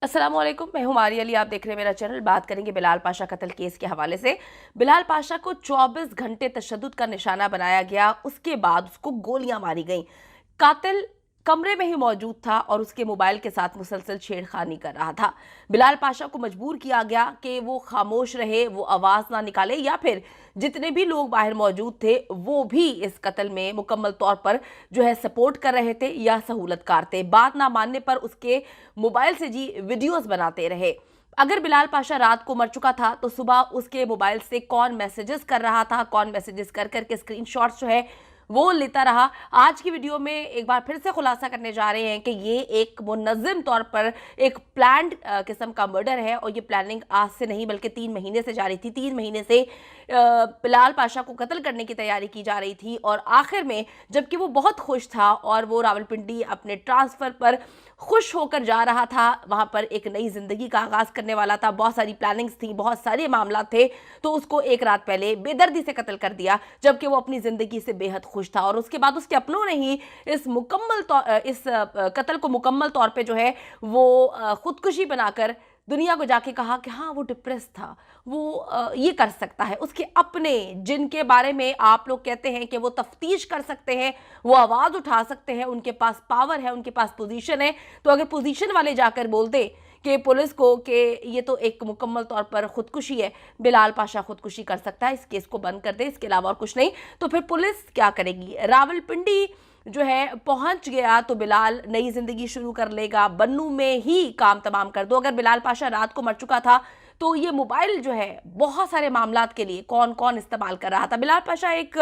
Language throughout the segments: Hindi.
अस्सलाम वालेकुम, मैं हूं मारिया अली। आप देख रहे हैं मेरा चैनल। बात करेंगे बिलाल पाशा कत्ल केस के हवाले से। बिलाल पाशा को 24 घंटे तशद्दुद का निशाना बनाया गया, उसके बाद उसको गोलियां मारी गईं। कातिल कमरे में ही मौजूद था और उसके मोबाइल के साथ मुसलसल छेड़खानी कर रहा था। बिलाल पाशा को मजबूर किया गया कि वो खामोश रहे, वो आवाज ना निकाले, या फिर जितने भी लोग बाहर मौजूद थे वो भी इस कत्ल में मुकम्मल तौर पर सपोर्ट कर रहे थे या सहूलतकार थे। बात ना मानने पर उसके मोबाइल से वीडियोस बनाते रहे। अगर बिलाल पाशा रात को मर चुका था तो सुबह उसके मोबाइल से कौन मैसेजेस कर रहा था, कौन मैसेजेस कर करके स्क्रीनशॉट्स वो लेता रहा। आज की वीडियो में एक बार फिर से खुलासा करने जा रहे हैं कि ये एक मुनज़्ज़म तौर पर एक प्लान्ड किस्म का मर्डर है, और ये प्लानिंग आज से नहीं बल्कि 3 महीने से जारी थी। 3 महीने से बिलाल पाशा को कत्ल करने की तैयारी की जा रही थी, और आखिर में जबकि वो बहुत खुश था और वो रावलपिंडी अपने ट्रांसफ़र पर खुश होकर जा रहा था, वहां पर एक नई जिंदगी का आगाज करने वाला था, बहुत सारी प्लानिंग्स थी, बहुत सारे मामला थे, तो उसको एक रात पहले बेदर्दी से कत्ल कर दिया, जबकि वो अपनी जिंदगी से बेहद खुश था। और उसके बाद उसके अपनों ने ही इस कत्ल को मुकम्मल तौर पे वो खुदकुशी बनाकर दुनिया को जाके कहा कि हाँ वो डिप्रेस था, वो ये कर सकता है। उसके अपने, जिनके बारे में आप लोग कहते हैं कि वो तफ्तीश कर सकते हैं, वो आवाज़ उठा सकते हैं, उनके पास पावर है, उनके पास पोजीशन है, तो अगर पोजीशन वाले जाकर बोल दे कि पुलिस को कि ये तो एक मुकम्मल तौर पर खुदकुशी है, बिलाल पाशा खुदकुशी कर सकता है, इस केस को बंद कर दे, इसके अलावा और कुछ नहीं, तो फिर पुलिस क्या करेगी? रावलपिंडी पहुंच गया तो बिलाल नई जिंदगी शुरू कर लेगा, बन्नू में ही काम तमाम कर दो। अगर बिलाल पाशा रात को मर चुका था तो ये मोबाइल बहुत सारे मामलात के लिए कौन कौन इस्तेमाल कर रहा था। बिलाल पाशा एक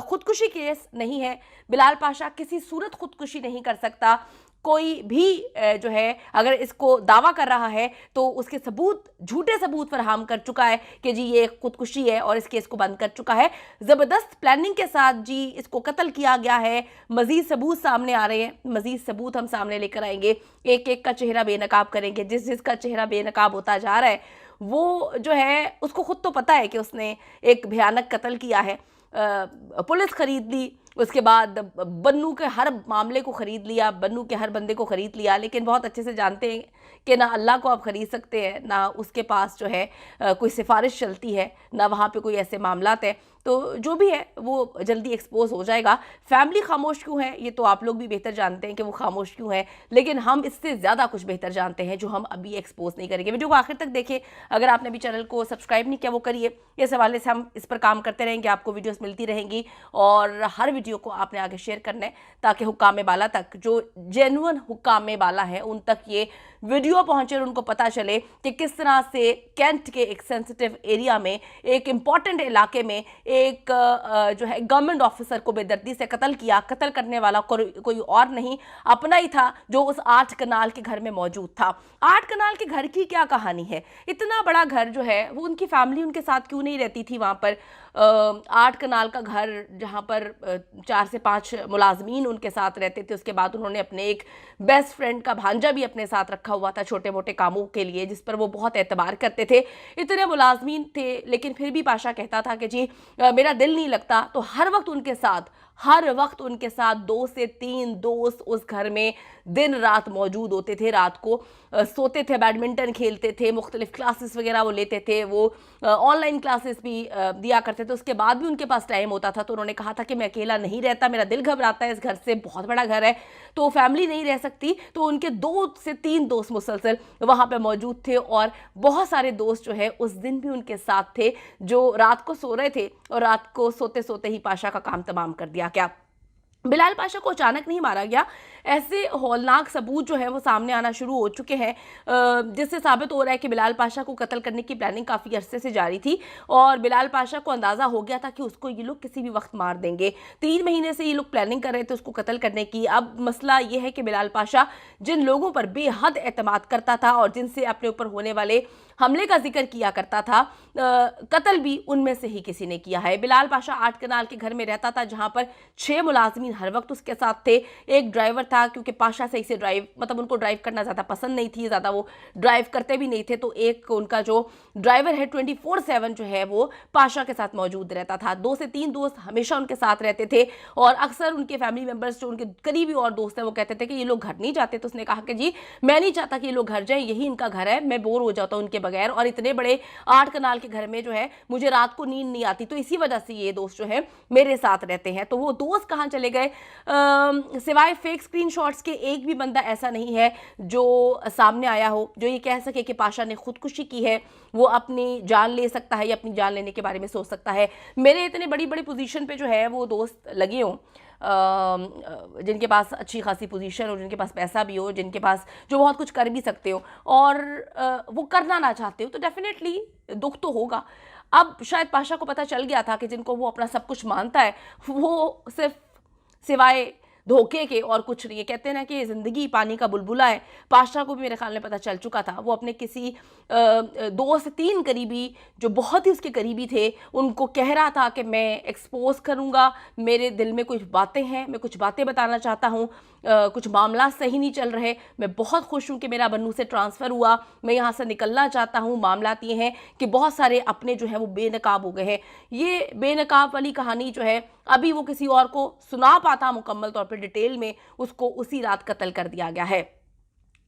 खुदकुशी केस नहीं है, बिलाल पाशा किसी सूरत खुदकुशी नहीं कर सकता। कोई भी अगर इसको दावा कर रहा है तो उसके सबूत, झूठे सबूत फराहम कर चुका है कि जी ये खुदकुशी है, और इस केस को बंद कर चुका है। जबरदस्त प्लानिंग के साथ जी इसको कत्ल किया गया है। मजीद सबूत सामने आ रहे हैं, मजीद सबूत हम सामने लेकर आएंगे, एक एक का चेहरा बेनकाब करेंगे। जिसका चेहरा बेनकाब होता जा रहा है वो उसको खुद तो पता है कि उसने एक भयानक कत्ल किया है। पुलिस खरीद ली, उसके बाद बन्नू के हर मामले को ख़रीद लिया, बन्नू के हर बंदे को ख़रीद लिया, लेकिन बहुत अच्छे से जानते हैं कि ना अल्लाह को आप ख़रीद सकते हैं, ना उसके पास कोई सिफारिश चलती है, ना वहाँ पे कोई ऐसे मामलात हैं। तो जो भी है वो जल्दी एक्सपोज हो जाएगा। फैमिली खामोश क्यों है ये तो आप लोग भी बेहतर जानते हैं कि वो खामोश क्यों है, लेकिन हम इससे ज़्यादा कुछ बेहतर जानते हैं जो हम अभी एक्सपोज नहीं करेंगे। वीडियो को आखिर तक देखें। अगर आपने अभी चैनल को सब्सक्राइब नहीं किया वो करिए। इस हवाले से हम इस पर काम करते रहेंगे, आपको वीडियोस मिलती रहेंगी, और हर वीडियो को आपने आगे शेयर करना है ताकि हुक्काम बाला तक, जो जेन्युइन हुक्काम बाला है, उन तक ये वीडियो पहुंचे और उनको पता चले कि किस तरह से कैंट के एक सेंसिटिव एरिया में, एक इंपॉर्टेंट इलाके में एक गवर्नमेंट ऑफिसर को बेदर्दी से कत्ल किया। कत्ल करने वाला कोई और नहीं, अपना ही था जो उस 8 कनाल के घर में मौजूद था। 8 कनाल के घर की क्या कहानी है? इतना बड़ा घर वो उनकी फैमिली उनके साथ क्यों नहीं रहती थी वहाँ पर? 8 कनाल का घर जहाँ पर 4 से 5 मुलाजमीन उनके साथ रहते थे। उसके बाद उन्होंने अपने एक बेस्ट फ्रेंड का भांजा भी अपने साथ रखा हुआ था छोटे मोटे कामों के लिए, जिस पर वो बहुत एतबार करते थे। इतने मुलाजमीन थे, लेकिन फिर भी पाशा कहता था कि जी मेरा दिल नहीं लगता, तो हर वक्त उनके साथ 2 से 3 दोस्त उस घर में दिन रात मौजूद होते थे। रात को सोते थे, बैडमिंटन खेलते थे, मुख्तलिफ क्लासेस वगैरह वो लेते थे, वो ऑनलाइन क्लासेस भी दिया करते थे। उसके बाद भी उनके पास टाइम होता था, तो उन्होंने कहा था कि मैं अकेला नहीं रहता, मेरा दिल घबराता है, इस घर से, बहुत बड़ा घर है, तो फैमिली नहीं रह सकती। तो उनके 2 से 3 दोस्त मुसलसल वहाँ पे मौजूद थे, और बहुत सारे दोस्त उस दिन भी उनके साथ थे, जो रात को सो रहे थे, और रात को सोते सोते ही पाशा का काम तमाम कर दिया। क्या बिलाल पाशा को अचानक नहीं मारा गया? ऐसे हौलनाक सबूत वो सामने आना शुरू हो चुके हैं, जिससे साबित हो रहा है कि बिलाल पाशा को कत्ल करने की प्लानिंग काफ़ी अरसे से जारी थी, और बिलाल पाशा को अंदाज़ा हो गया था कि उसको ये लोग किसी भी वक्त मार देंगे। 3 महीने से ये लोग प्लानिंग कर रहे थे उसको कत्ल करने की। अब मसला ये है कि बिलाल पाशा जिन लोगों पर बेहद एतमाद करता था और जिनसे अपने ऊपर होने वाले हमले का जिक्र किया करता था, कत्ल भी उनमें से ही किसी ने किया है। बिलाल पाशा 8 कनाल के घर में रहता था, जहां पर 6 मुलाजमीन हर वक्त उसके साथ थे। एक ड्राइवर था था क्योंकि पाशा सही से ड्राइव मतलब उनको ड्राइव करना ज़्यादा पसंद नहीं थी, ज़्यादा वो ड्राइव करते भी नहीं थे, तो एक उनका जो ड्राइवर है 24/7 जो है वो पाशा के साथ मौजूद रहता था। 2 से 3 दोस्त हमेशा उनके साथ रहते थे और अक्सर उनके फैमिली मेम्बर्स जो उनके करीबी और दोस्त हैं वो कहते थे कि ये लोग घर नहीं जाते। तो उसने कहा कि जी मैं नहीं चाहता कि ये लोग घर जाएं, यही इनका घर है, मैं बोर हो जाता हूँ उनके बगैर, और इतने बड़े 8 कनाल के घर में जो है मुझे रात को नींद नहीं आती, तो इसी वजह से ये दोस्त जो है मेरे साथ रहते हैं। तो वो दोस्त कहाँ चले गए? सिवाय फेक स्क्रीनशॉट्स के एक भी बंदा ऐसा नहीं है जो सामने आया हो जो ये कह सके कि पाशा ने खुदकुशी की है, वो अपनी जान ले सकता है या अपनी जान लेने के बारे में सोच सकता है। मेरे इतने बड़ी बड़ी पोजीशन पे जो है वो दोस्त लगे हों, जिनके पास अच्छी खासी पोजीशन हो, जिनके पास पैसा भी हो, जिनके पास जो बहुत कुछ कर भी सकते हो और वो करना ना चाहते हो, तो डेफिनेटली दुख तो होगा। अब शायद पाशा को पता चल गया था कि जिनको वो अपना सब कुछ मानता है वो सिर्फ सिवाय धोखे के और कुछ नहीं है। कहते हैं ना कि ज़िंदगी पानी का बुलबुला है। पाशा को भी मेरे ख्याल में पता चल चुका था। वो अपने किसी 2 से 3 करीबी जो बहुत ही उसके करीबी थे उनको कह रहा था कि मैं एक्सपोज करूँगा, मेरे दिल में कुछ बातें हैं, मैं कुछ बातें बताना चाहता हूँ, कुछ मामला सही नहीं चल रहे, मैं बहुत खुश हूँ कि मेरा बन्नू से ट्रांसफ़र हुआ, मैं यहाँ से निकलना चाहता हूँ। मामलात ये हैं कि बहुत सारे अपने जो हैं वो बेनकाब हो गए हैं। ये बेनकाब वाली कहानी जो है अभी वो किसी और को सुना पाता मुकम्मल तौर पे डिटेल में, उसको उसी रात कत्ल कर दिया गया है।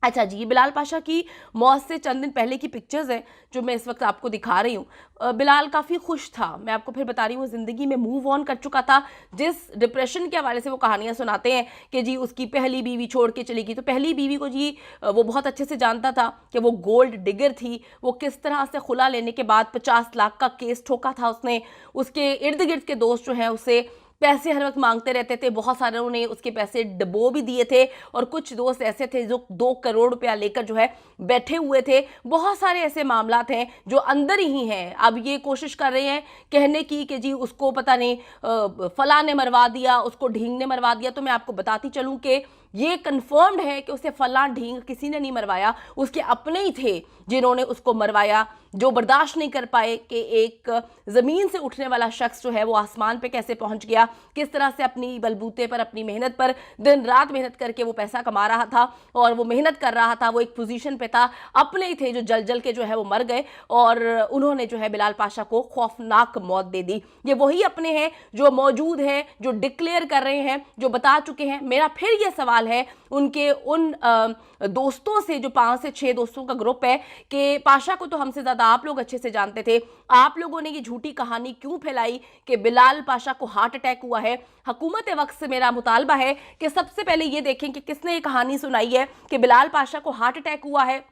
अच्छा जी, बिलाल पाशा की मौत से चंद दिन पहले की पिक्चर्स हैं जो मैं इस वक्त आपको दिखा रही हूँ। बिलाल काफ़ी खुश था, मैं आपको फिर बता रही हूँ, ज़िंदगी में मूव ऑन कर चुका था। जिस डिप्रेशन के हवाले से वो कहानियाँ सुनाते हैं कि जी उसकी पहली बीवी छोड़ के चली गई, तो पहली बीवी को जी वो बहुत अच्छे से जानता था कि वो गोल्ड डिगर थी। वो किस तरह से खुला लेने के बाद 50 लाख का केस ठोका था उसने। उसके इर्द गिर्द के दोस्त जो हैं उसे पैसे हर वक्त मांगते रहते थे, बहुत सारों ने उसके पैसे डबो भी दिए थे और कुछ दोस्त ऐसे थे जो 2 करोड़ रुपया लेकर जो है बैठे हुए थे। बहुत सारे ऐसे मामला हैं जो अंदर ही हैं। अब ये कोशिश कर रहे हैं कहने की कि जी उसको पता नहीं फला ने मरवा दिया, उसको ढींग ने मरवा दिया। तो मैं आपको बताती चलूं कि ये कंफर्म्ड है कि उसे फला ढींग किसी ने नहीं मरवाया, उसके अपने ही थे जिन्होंने उसको मरवाया, जो बर्दाश्त नहीं कर पाए कि एक ज़मीन से उठने वाला शख्स जो है वो आसमान पे कैसे पहुंच गया, किस तरह से अपनी बलबूते पर, अपनी मेहनत पर दिन रात मेहनत करके वो पैसा कमा रहा था और वो मेहनत कर रहा था, वो एक पोजीशन पे था, अपने ही थे जो जल जल के जो है वो मर गए और उन्होंने जो है बिलाल पाशा को खौफनाक मौत दे दी। ये वही अपने हैं जो मौजूद हैं, जो डिक्लेयर कर रहे हैं, जो बता चुके हैं। मेरा फिर ये सवाल है उनके उन दोस्तों से जो 5 से 6 दोस्तों का ग्रुप है कि पाशा को तो हमसे ज़्यादा आप लोग अच्छे से जानते थे, आप लोगों ने ये झूठी कहानी क्यों फैलाई कि बिलाल पाशा को हार्ट अटैक हुआ है। हुकूमत वक्त से मेरा मुतालबा है कि सबसे पहले ये देखें कि किसने ये कहानी सुनाई है कि बिलाल पाशा को हार्ट अटैक हुआ है,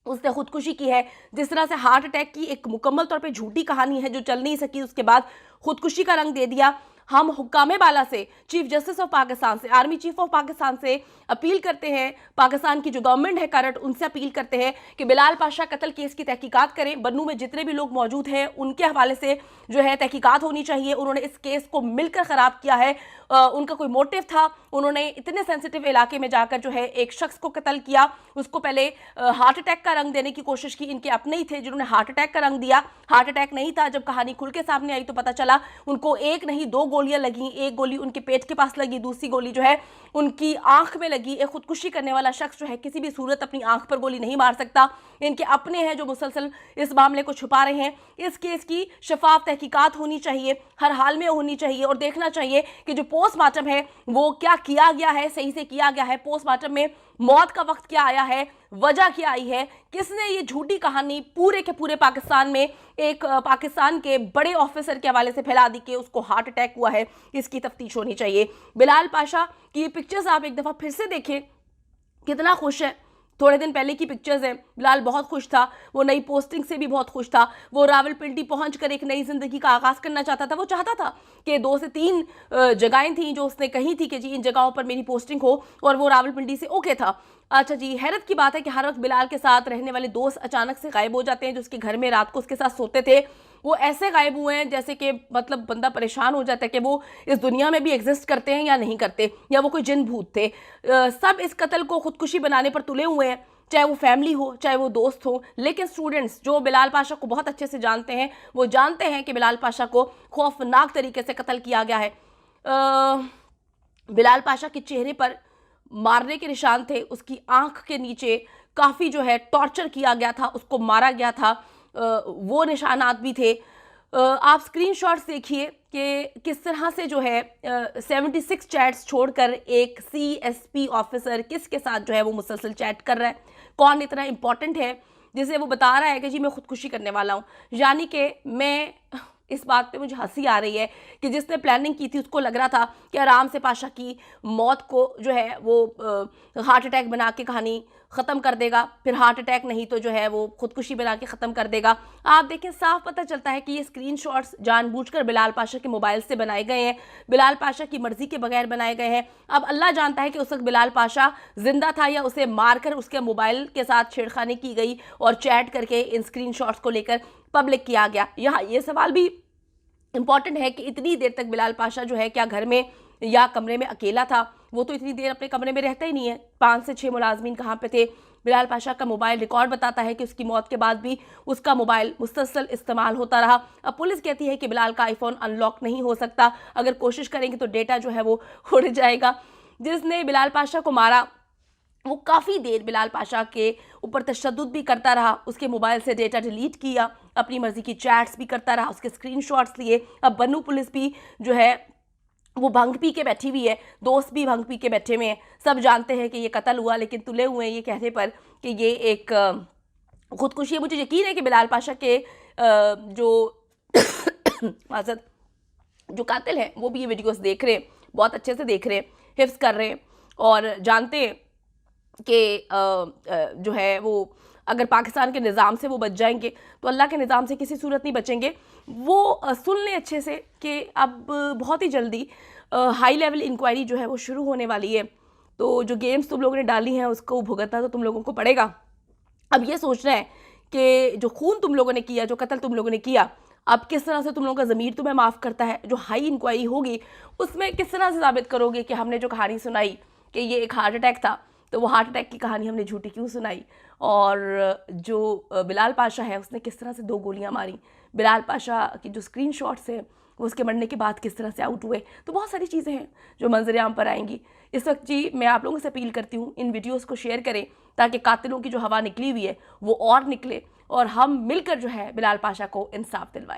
उसने खुदकुशी की है। जिस तरह से हार्ट अटैक की एक मुकम्मल तौर पे झूठी कहानी है जो चल नहीं सकी, उसके बाद खुदकुशी का रंग दे दिया। हम हुक्कामे बाला से, चीफ जस्टिस ऑफ पाकिस्तान से, आर्मी चीफ ऑफ पाकिस्तान से अपील करते हैं, पाकिस्तान की जो गवर्नमेंट है करंट, उनसे अपील करते हैं कि बिलाल पाशा कत्ल केस की तहकीकात करें। बन्नू में जितने भी लोग मौजूद हैं उनके हवाले से जो है तहकीकात होनी चाहिए। उन्होंने इस केस को मिलकर ख़राब किया है, उनका कोई मोटिव था, उन्होंने इतने सेंसिटिव इलाके में जाकर जो है एक शख्स को कत्ल किया, उसको पहले हार्ट अटैक का रंग देने की कोशिश की। इनके अपने ही थे जिन्होंने हार्ट अटैक का रंग दिया, हार्ट अटैक नहीं था। जब कहानी खुल के सामने आई तो पता चला उनको एक नहीं 2 गोलियां लगी, एक गोली उनके पेट के पास लगी, दूसरी गोली जो है उनकी आंख में लगी। एक खुदकुशी करने वाला शख्स जो है किसी भी सूरत अपनी आंख पर गोली नहीं मार सकता। इनके अपने हैं जो मुसलसल इस मामले को छुपा रहे हैं। इस केस की शफाफ तहकीकात होनी चाहिए, हर हाल में होनी चाहिए और देखना चाहिए कि जो पोस्टमार्टम है वो क्या किया गया है, सही से किया गया है। पोस्टमार्टम में मौत का वक्त क्या आया है, वजह क्या आई है, किसने ये झूठी कहानी पूरे के पूरे पाकिस्तान में एक पाकिस्तान के बड़े ऑफिसर के हवाले से फैला दी कि उसको हार्ट अटैक हुआ है। इसकी तफ्तीश होनी चाहिए। बिलाल पाशा की ये पिक्चर्स आप एक दफ़ा फिर से देखें, कितना खुश है। थोड़े दिन पहले की पिक्चर्स हैं, बिलाल बहुत खुश था, वो नई पोस्टिंग से भी बहुत खुश था। वो रावलपिंडी पहुंचकर एक नई ज़िंदगी का आगाज़ करना चाहता था। वो चाहता था कि 2 से 3 जगहें थी जो उसने कही थी कि जी इन जगहों पर मेरी पोस्टिंग हो, और वो रावलपिंडी से ओके था। अच्छा जी, हैरत की बात है कि हर वक्त बिलाल के साथ रहने वाले दोस्त अचानक से गायब हो जाते हैं। जो उसके घर में रात को उसके साथ सोते थे वो ऐसे गायब हुए हैं जैसे कि मतलब बंदा परेशान हो जाता है कि वो इस दुनिया में भी एग्जिस्ट करते हैं या नहीं करते, या वो कोई जिन भूत थे। सब इस कत्ल को खुदकुशी बनाने पर तुले हुए हैं, चाहे वो फैमिली हो चाहे वो दोस्त हो। लेकिन स्टूडेंट्स जो बिलाल पाशा को बहुत अच्छे से जानते हैं वो जानते हैं कि बिलाल पाशा को खौफनाक तरीके से कत्ल किया गया है। बिलाल पाशा के चेहरे पर मारने के निशान थे, उसकी आंख के नीचे काफ़ी जो है टॉर्चर किया गया था, उसको मारा गया था, वो निशानात भी थे। आप स्क्रीनशॉट्स देखिए कि किस तरह से जो है 76 चैट्स छोड़कर एक CSP ऑफिसर किसके साथ जो है वो मुसलसल चैट कर रहा है, कौन इतना इंपॉर्टेंट है जिसे वो बता रहा है कि जी मैं खुदकुशी करने वाला हूँ। यानी कि मैं इस बात पे मुझे हंसी आ रही है कि जिसने प्लानिंग की थी उसको लग रहा था कि आराम से पाशा की मौत को जो है वो हार्ट अटैक बना के कहानी ख़त्म कर देगा, फिर हार्ट अटैक नहीं तो जो है वो खुदकुशी बना के ख़त्म कर देगा। आप देखें, साफ पता चलता है कि ये स्क्रीनशॉट्स जानबूझकर बिलाल पाशा के मोबाइल से बनाए गए हैं, बिलाल पाशा की मर्जी के बगैर बनाए गए हैं। अब अल्लाह जानता है कि उस वक्त बिलाल पाशा जिंदा था या उसे मारकर उसके मोबाइल के साथ छेड़खानी की गई और चैट करके इन स्क्रीनशॉट्स को लेकर पब्लिक किया गया। यहाँ ये सवाल भी इम्पॉर्टेंट है कि इतनी देर तक बिलाल पाशा जो है क्या घर में या कमरे में अकेला था? वो तो इतनी देर अपने कमरे में रहता ही नहीं है। 5 से 6 मुलाजमीन कहाँ पे थे? बिलाल पाशा का मोबाइल रिकॉर्ड बताता है कि उसकी मौत के बाद भी उसका मोबाइल मुसलसल इस्तेमाल होता रहा। अब पुलिस कहती है कि बिलाल का आईफोन अनलॉक नहीं हो सकता, अगर कोशिश करेंगे तो डेटा जो है वो उड़ जाएगा। जिसने बिलाल पाशा को मारा वो काफ़ी देर बिलाल पाशा के ऊपर तशद्दुद भी करता रहा, उसके मोबाइल से डेटा डिलीट किया, अपनी मर्जी की चैट्स भी करता रहा, उसके स्क्रीनशॉट्स लिए। अब बन्नू पुलिस भी जो है वो भंग पी के बैठी हुई है, दोस्त भी भंग पी के बैठे हुए हैं। सब जानते हैं कि ये कत्ल हुआ, लेकिन तुले हुए हैं ये कहने पर कि ये एक खुदकुशी है। मुझे यकीन है कि बिलाल पाशा के जो माज़रत जो कातिल हैं वो भी ये वीडियोस देख रहे हैं, बहुत अच्छे से देख रहे हैं, हिफ्ज़ कर रहे हैं और जानते हैं कि जो है वो अगर पाकिस्तान के निज़ाम से वो बच जाएंगे तो अल्लाह के निज़ाम से किसी सूरत नहीं बचेंगे। वो सुन लें अच्छे से कि अब बहुत ही जल्दी हाई लेवल इंक्वायरी जो है वो शुरू होने वाली है, तो जो गेम्स तुम लोगों ने डाली हैं उसको भुगतना तो तुम लोगों को पड़ेगा। अब ये सोचना है कि जो खून तुम लोगों ने किया, जो कत्ल तुम लोगों ने किया, अब किस तरह से तुम लोगों का ज़मीर तुम्हें माफ़ करता है। जो हाई इंक्वायरी होगी उसमें किस तरह से साबित करोगे कि हमने जो कहानी सुनाई कि ये एक हार्ट अटैक था, तो वो हार्ट अटैक की कहानी हमने झूठी क्यों सुनाई। और जो बिलाल पाशा है उसने किस तरह से 2 गोलियां मारी, बिलाल पाशा की जो स्क्रीनशॉट्स हैं वो उसके मरने के बाद किस तरह से आउट हुए। तो बहुत सारी चीज़ें हैं जो मंजर-ए-आम पर आएंगी। इस वक्त जी मैं आप लोगों से अपील करती हूँ इन वीडियोज़ को शेयर करें ताकि कातिलों की जो हवा निकली हुई है वो और निकले और हम मिलकर जो है बिलाल पाशा को इंसाफ दिलवाएं।